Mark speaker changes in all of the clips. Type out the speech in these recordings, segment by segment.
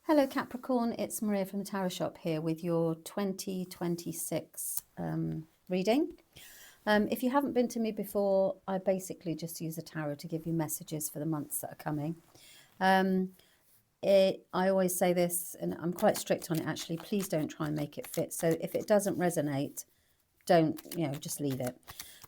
Speaker 1: Hello Capricorn, it's Maria from the Tarot Shop here with your 2026 reading. If you haven't been to me before, I basically just use a tarot to give you messages for the months that are coming. I always say this, and I'm quite strict on it actually, please don't try and make it fit. So if it doesn't resonate, don't, just leave it.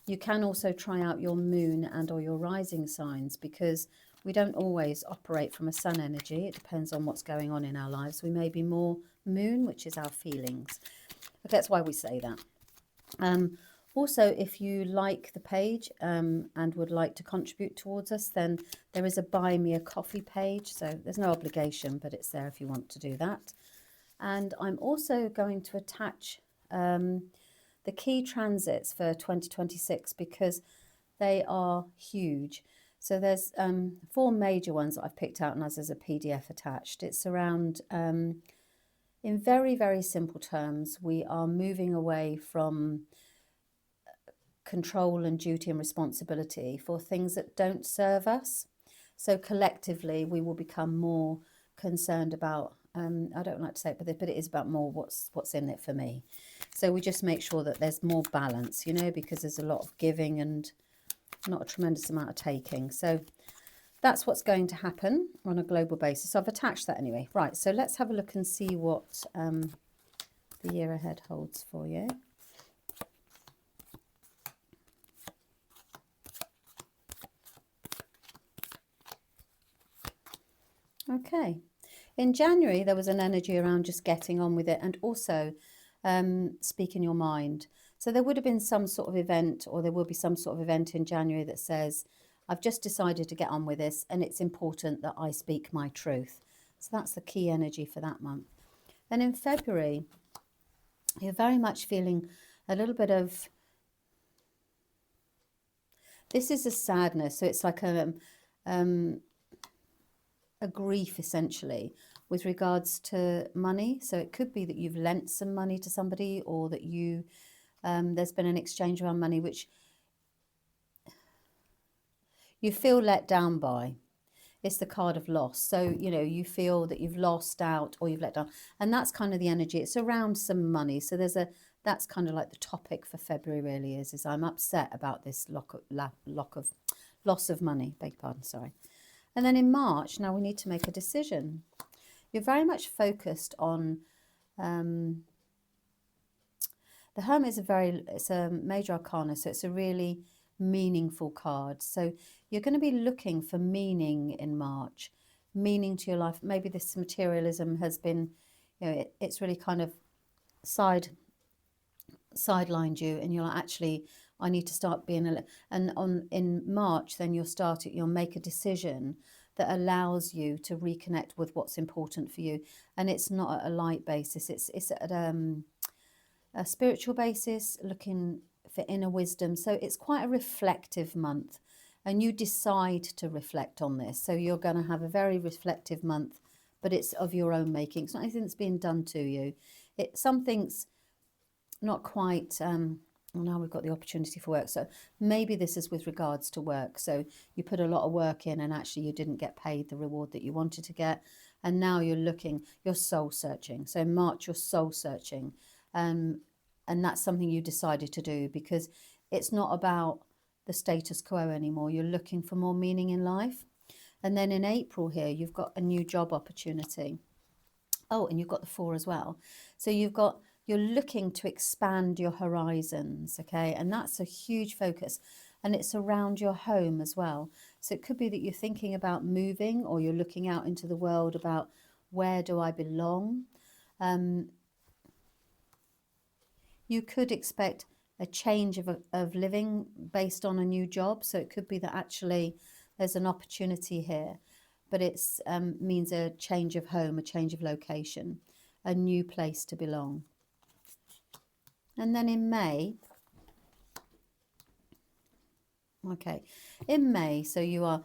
Speaker 1: You can also try out your moon and or your rising signs, because we don't always operate from a sun energy. It depends on what's going on in our lives. We may be more moon, which is our feelings. But that's why we say that. Also, if you like the page and would like to contribute towards us, then there is a Buy Me a Coffee page. So there's no obligation, but it's there if you want to do that. And I'm also going to attach the key transits for 2026 because they are huge. So there's 4 major ones that I've picked out, and as there's a PDF attached. It's around, in very, very simple terms, we are moving away from control and duty and responsibility for things that don't serve us. So collectively, we will become more concerned about, I don't like to say it, but it is about more what's in it for me. So we just make sure that there's more balance, because there's a lot of giving and not a tremendous amount of taking. So that's what's going to happen on a global basis. So I've attached that anyway. Right, so let's have a look and see what the year ahead holds for you. Okay. In January, there was an energy around just getting on with it and also speaking your mind. So there would have been some sort of event, or there will be some sort of event in January that says, I've just decided to get on with this and it's important that I speak my truth. So that's the key energy for that month. Then in February, you're very much feeling a little bit of, this is a sadness. So it's like a grief essentially with regards to money. So it could be that you've lent some money to somebody, or that you there's been an exchange around money which you feel let down by. It's the card of loss. So, you feel that you've lost out or you've let down. And that's kind of the energy. It's around some money. So that's kind of like the topic for February really is I'm upset about this loss of money. Beg your pardon, sorry. And then in March, now we need to make a decision. You're very much focused on the Hermit it's a major arcana, so it's a really meaningful card. So you're going to be looking for meaning in March, meaning to your life. Maybe this materialism has been, it's really kind of sidelined you, and you're like, actually, I need to start being in March, then you'll make a decision that allows you to reconnect with what's important for you. And it's not at a light basis, it's at a spiritual basis, looking for inner wisdom. So it's quite a reflective month, and you decide to reflect on this. So you're going to have a very reflective month, but it's of your own making. It's not anything that's being done to you. Something's not quite, well, now we've got the opportunity for work. So maybe this is with regards to work. So you put a lot of work in and actually you didn't get paid the reward that you wanted to get. And now you're soul searching. So in March, you're soul searching. And that's something you decided to do, because it's not about the status quo anymore. You're looking for more meaning in life. And then in April here, you've got a new job opportunity. Oh, and you've got the 4 as well. So you're looking to expand your horizons, okay? And that's a huge focus. And it's around your home as well. So it could be that you're thinking about moving, or you're looking out into the world about, where do I belong? You could expect a change of living based on a new job. So it could be that actually there's an opportunity here, but it means a change of home, a change of location, a new place to belong. And then in May, Okay, in May, so you are,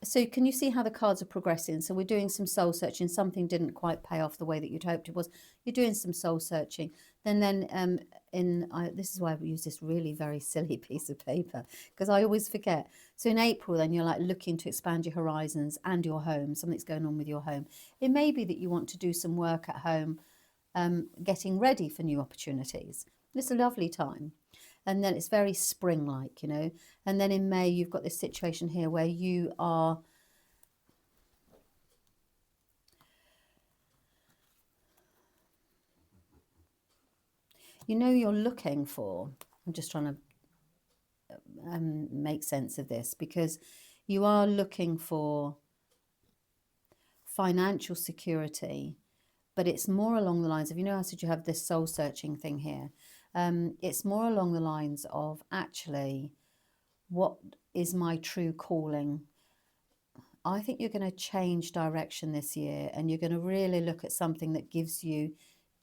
Speaker 1: so can you see how the cards are progressing? So we're doing some soul searching. Something didn't quite pay off the way that you'd hoped it was. You're doing some soul searching. This is why we use this really very silly piece of paper because I always forget. So in April, then you're like looking to expand your horizons and your home. Something's going on with your home. It may be that you want to do some work at home, getting ready for new opportunities. It's a lovely time. And then it's very spring-like, you know. And then in May, you've got this situation here where you are, you know, you're looking for, I'm just trying to make sense of this, because you are looking for financial security, but it's more along the lines of, you know, I said you have this soul searching thing here. It's more along the lines of actually, what is my true calling? I think you're going to change direction this year and you're going to really look at something that gives you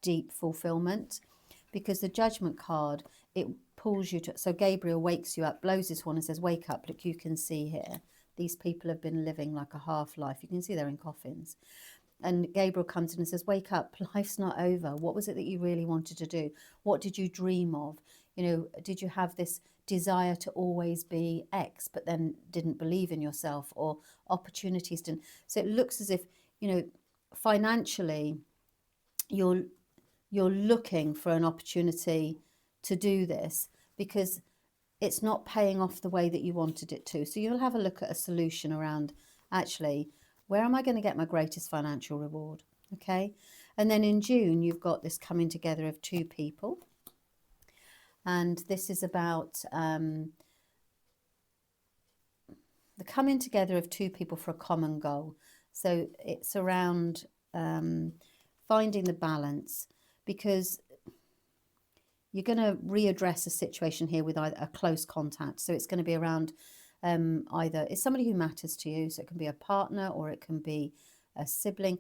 Speaker 1: deep fulfillment, because the Judgment card, it pulls you to, so Gabriel wakes you up, blows his horn and says, wake up. Look, you can see here, these people have been living like a half life. You can see they're in coffins. And Gabriel comes in and says, wake up, life's not over. What was it that you really wanted to do? What did you dream of? You know, did you have this desire to always be X, but then didn't believe in yourself, or opportunities didn't? So it looks as if, you know, financially, you're looking for an opportunity to do this because it's not paying off the way that you wanted it to. So you'll have a look at a solution around, actually, where am I going to get my greatest financial reward? Okay. And then in June, you've got this coming together of two people. And this is about the coming together of two people for a common goal. So it's around finding the balance, because you're going to readdress a situation here with either a close contact. So it's going to be around either it's somebody who matters to you. So it can be a partner, or it can be a sibling.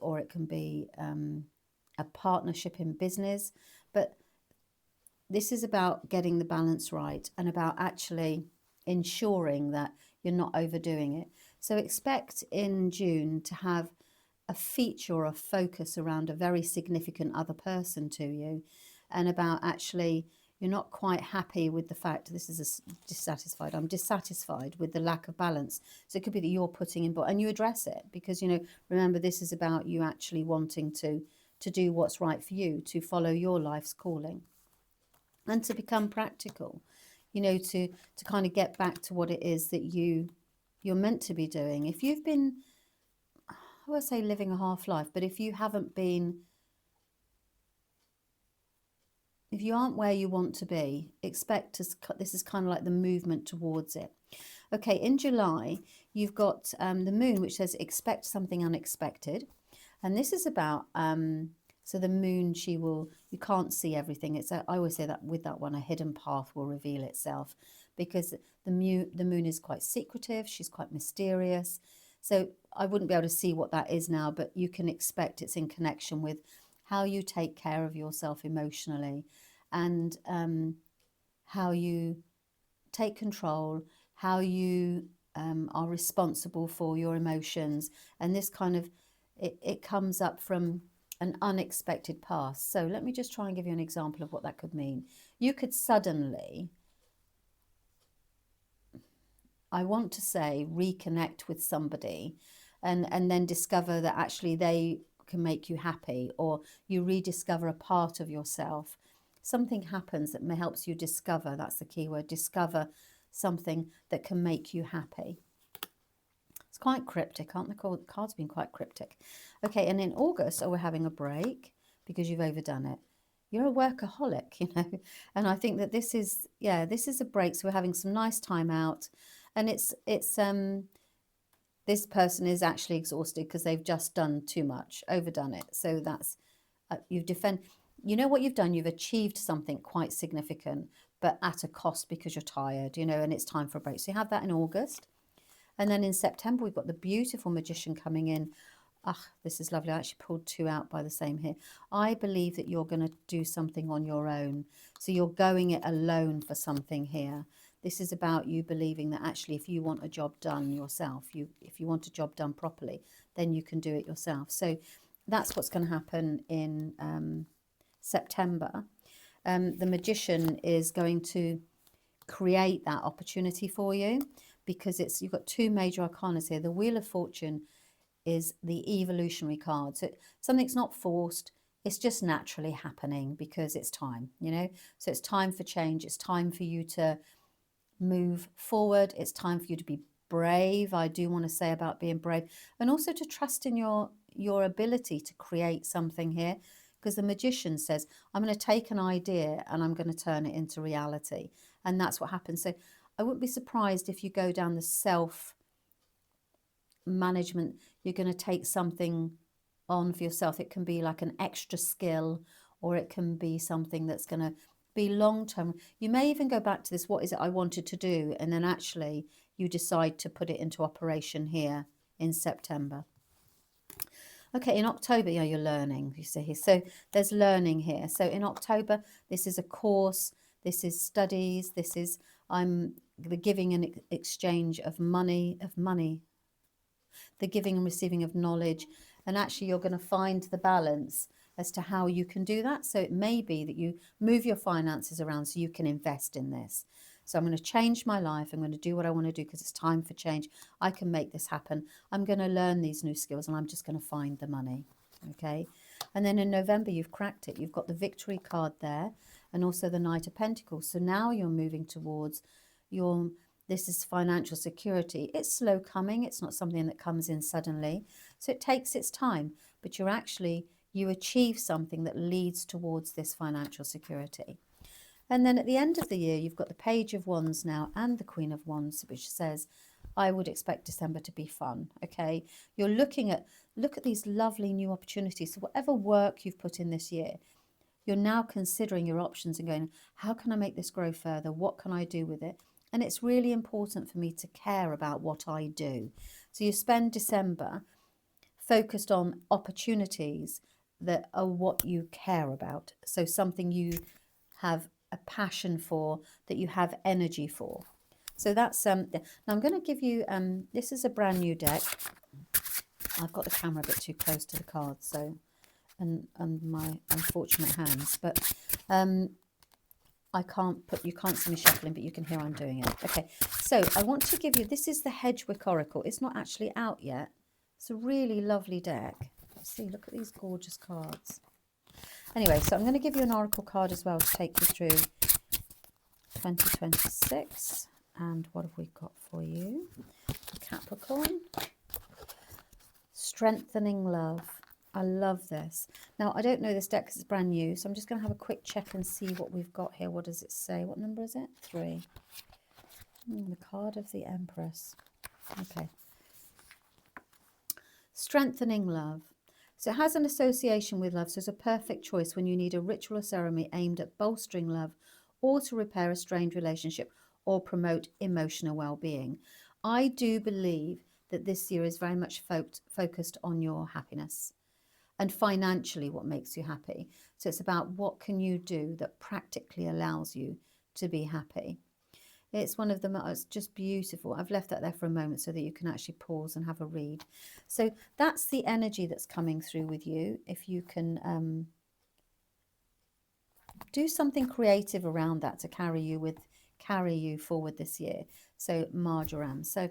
Speaker 1: Or it can be a partnership in business. But this is about getting the balance right and about actually ensuring that you're not overdoing it. So expect in June to have a feature or a focus around a very significant other person to you, and about actually you're not quite happy with the fact this is dissatisfied. I'm dissatisfied with the lack of balance. So it could be that you're putting in, and you address it, because, you know, remember, this is about you actually wanting to do what's right for you, to follow your life's calling, and to become practical, you know, to kind of get back to what it is that you're meant to be doing. If you've been, I won't say living a half life, but if you haven't been, if you aren't where you want to be, expect to, this is kind of like the movement towards it. Okay, in July, you've got the moon, which says expect something unexpected. And this is about, so the moon, you can't see everything. I always say that with that one, a hidden path will reveal itself, because the moon is quite secretive. She's quite mysterious. So I wouldn't be able to see what that is now, but you can expect it's in connection with how you take care of yourself emotionally, and how you take control, how you are responsible for your emotions. And this kind of, it comes up from an unexpected past. So let me just try and give you an example of what that could mean. You could suddenly, I want to say, reconnect with somebody, and then discover that actually they can make you happy, or you rediscover a part of yourself. Something happens that helps you discover, that's the key word, discover something that can make you happy. It's quite cryptic, aren't the cards been quite cryptic? Okay, and in August, we're having a break because you've overdone it. You're a workaholic, you know, and I think that this is a break. So we're having some nice time out, and it's this person is actually exhausted because they've just done too much, overdone it. So that's you know what you've done, you've achieved something quite significant, but at a cost, because you're tired, you know, and it's time for a break. So you have that in August. And then in September, we've got the beautiful Magician coming in. Ah, this is lovely. I actually pulled two out by the same here. I believe that you're going to do something on your own. So you're going it alone for something here. This is about you believing that actually if you want a job done yourself, if you want a job done properly, then you can do it yourself. So that's what's going to happen in September. The Magician is going to create that opportunity for you, because you've got two major arcana here. The Wheel of Fortune is the evolutionary card. So something's not forced, it's just naturally happening because it's time, you know. So it's time for change. It's time for you to move forward. It's time for you to be brave. I do want to say about being brave, and also to trust in your ability to create something here, because the Magician says, I'm going to take an idea and I'm going to turn it into reality. And that's what happens. So I wouldn't be surprised if you go down the self management. You're going to take something on for yourself. It can be like an extra skill, or it can be something that's going to be long term. You may even go back to this, what is it I wanted to do? And then actually you decide to put it into operation here in September. Okay, in October, yeah, you're learning, you see here. So there's learning here. So in October, this is a course, this is studies, this is the giving and exchange of money, the giving and receiving of knowledge. And actually you're going to find the balance as to how you can do that. So it may be that you move your finances around so you can invest in this. So I'm going to change my life. I'm going to do what I want to do because it's time for change. I can make this happen. I'm going to learn these new skills and I'm just going to find the money. Okay. And then in November, you've cracked it. You've got the Victory card there and also the Knight of Pentacles. So now you're moving towards this is financial security. It's slow coming. It's not something that comes in suddenly. So it takes its time, but you achieve something that leads towards this financial security. And then at the end of the year, you've got the Page of Wands now and the Queen of Wands, which says, I would expect December to be fun. Okay. You're look at these lovely new opportunities. So whatever work you've put in this year, you're now considering your options and going, how can I make this grow further? What can I do with it? And it's really important for me to care about what I do. So you spend December focused on opportunities that are what you care about. So something you have a passion for, that you have energy for. So that's now I'm going to give you this is a brand new deck. I've got the camera a bit too close to the cards, so and my unfortunate hands, but you can't see me shuffling, but you can hear I'm doing it. Okay, so I want to give you, this is the Hedgewick Oracle. It's not actually out yet. It's a really lovely deck. Let's see, look at these gorgeous cards. Anyway, so I'm going to give you an Oracle card as well to take you through 2026. And what have we got for you? Capricorn. Strengthening love. I love this. Now, I don't know this deck because it's brand new, so I'm just going to have a quick check and see what we've got here. What does it say? What number is it? 3. The card of the Empress. Okay. Strengthening love. So it has an association with love, so it's a perfect choice when you need a ritual or ceremony aimed at bolstering love or to repair a strained relationship or promote emotional well-being. I do believe that this year is very much focused on your happiness and financially what makes you happy. So it's about what can you do that practically allows you to be happy. It's one of the, it's just beautiful. I've left that there for a moment so that you can actually pause and have a read. So that's the energy that's coming through with you. If you can do something creative around that to carry you forward this year. So marjoram. So,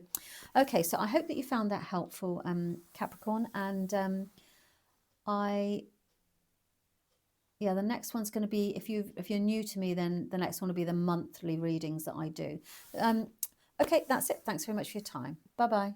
Speaker 1: okay, so I hope that you found that helpful, Capricorn. And the next one's going to be, if you're new to me, then the next one will be the monthly readings that I do. Okay, that's it. Thanks very much for your time. Bye-bye.